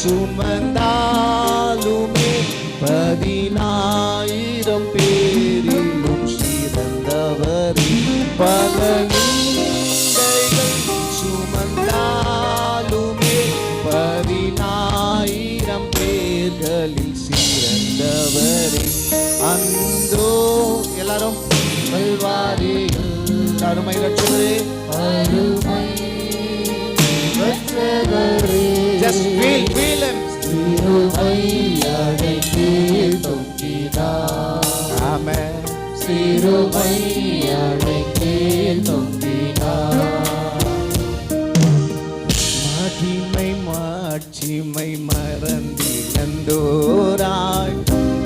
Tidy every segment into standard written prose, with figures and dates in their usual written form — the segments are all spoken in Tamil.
சுமந்தாலுமே 10,000 பேரிலும் சிறந்தவரே. பல நிந்தைகள் சுமந்தாலுமே 10,000 பேர்களில் சிறந்தவரே. அந்தோ எல்லாரும் கல்வாரியில் அருமை ரட்சகரே, அருமை ரட்சகரே. Just feel him. சிறுமை அடைந்தே தொங்கினார். ஆமென். சிறுமை அடைந்தே தொங்கினார். மகிமை மாட்சிமை மறந்திழந்தோராய்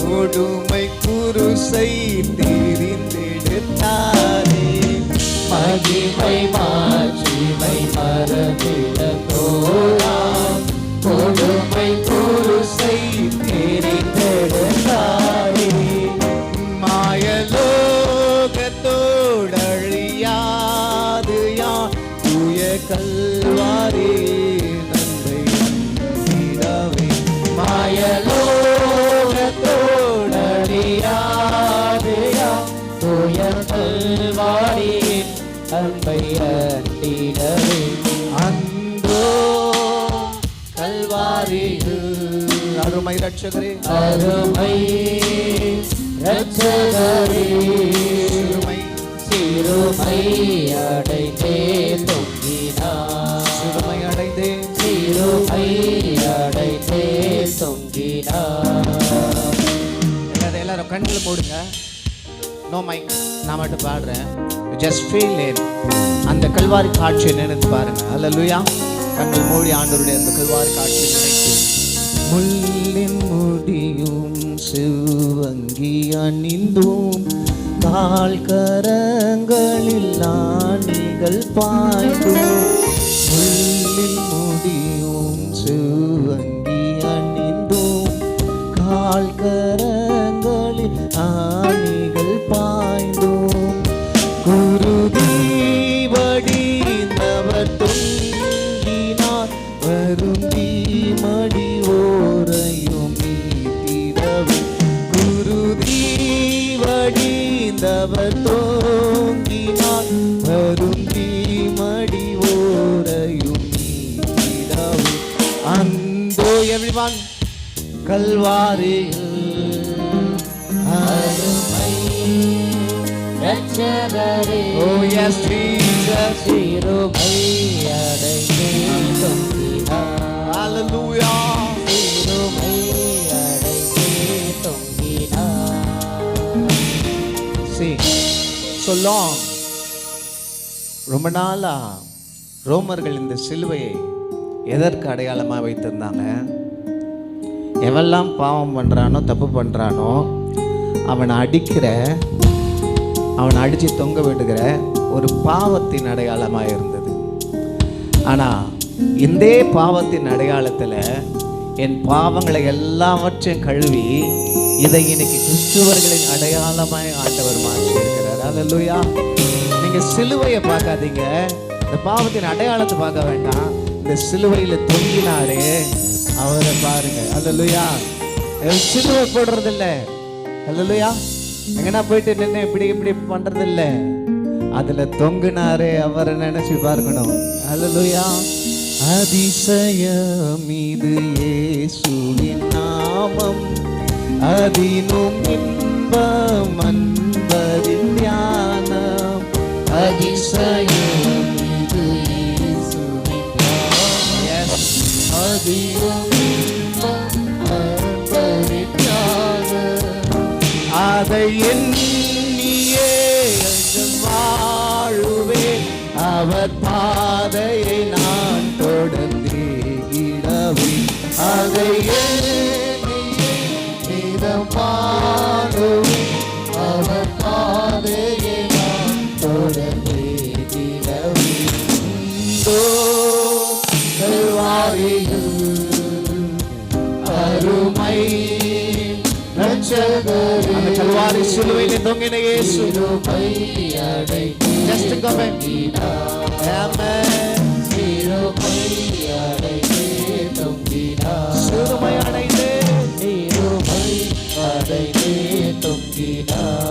கொடுமை குருசை தெரிந்தெடுத்தாரே. மகிமை மாட்சிமை மறந்திழந்தோராய் கொடுமை குருசை தெரிந்தெடுத்தாரே. மாயலோகத்தோடழியாது யான் தூய கல்வாரி நன்மை தீரவே. மாயலோகத்தோடழியாது யான் தூய கல்வாரி அன்பை அண்டிடவே. அன்றோ கல்வாரியில் அருமை ரட்சகரே, அருமை ரட்சகரே. சிறுமை அடைந்தே தொங்கினார். சிறுமை அடைந்தே, சிறுமை அடைந்தே தொங்கினார். எல்லாரும் கண்களை மூடுங்க. நோ மைக், நான் மட்டும் பாடுறேன். Just feel it. அந்த கல்வாரி காட்சியை நினைத்து பாருங்க. அல்லேலூயா. கண்கள் மூடி ஆண்டவருடைய அந்த கல்வாரி காட்சியை நினைத்து. முள்ளின் முடியும் சிவங்கி அணிந்தும் கால் கரங்களில் ஆணிகள் பாய்ந்தும். முள்ளின் முடியும் சிவங்கி அணிந்தும் கால் கரங்களில் ஆணிகள் பாய்ந்தும். குருதி வடிந்தவர் தொங்கினார் வருந்தி மடி ஓரையும் நீத்திடவே. குருதி வடிந்தவர் தொங்கினார் வருந்தி மடி ஓரையும் நீத்திடவே. அந்தோ எவ்ரிவன் கல்வாரியில் அருமை ரட்சகரே. Oh yes Jesus. சிறுமை அடைந்தே தொங்கினார். Hallelujah. சிறுமை அடைந்தே தொங்கினார். See, so long. ரொம்ப நாளா ரோமர்கள் இந்த சிலுவையை எதற்கு அடையாளமாக வைத்திருந்தாங்க? எவெல்லாம் பாவம் பண்ணுறானோ தப்பு பண்ணுறானோ அவனை அடித்து தொங்க விடுகிற ஒரு பாவத்தின் அடையாளமாக இருந்தது. ஆனால் இந்த பாவத்தின் அடையாளத்தில் என் பாவங்களை எல்லாவற்றையும் கழுவி இதை இன்னைக்கு கிறிஸ்துவர்களின் அடையாளமாய் ஆண்டவர் மாற்றி இருக்கிறார். அல்லேலூயா. நீங்கள் சிலுவையை பார்க்காதீங்க, இந்த பாவத்தின் அடையாளத்தை பார்க்க வேண்டாம். இந்த சிலுவையில் தொங்கினாரே அவரை பாருங்க. அல்லேலூயா. சிலுவை போடுறதில்ல. அல்லேலூயா. எங்கன்னா போயிட்டு நின்று இப்படி பண்றதில்ல. அதுல தொங்குனாரே அவரை நினைச்சு பார்க்கணும். அல்லேலூயா. அதிசயம் இது இயேசுவின் நாமம், அதினும் இன்பம் அன்பரின் ஞானம். அதிசயம் இது இயேசுவின் நாமம், அதினும் இன்பம் அன்பரின் ஞானம். அதை எண்ணியே வாழுவே, அவர் பாதையை நான் தொடர்ந்தேகிடவே. அதை எண்ணியே நிதமாடுவே, அவர் பாதையை நான் தொடர்ந்தேகிடவே. கல்வாரியில் அருமை ரட்சகரே, அந்த கல்வாரி சிலுவையிலே தொங்கின இயேசு just go back. Amen. நீதான்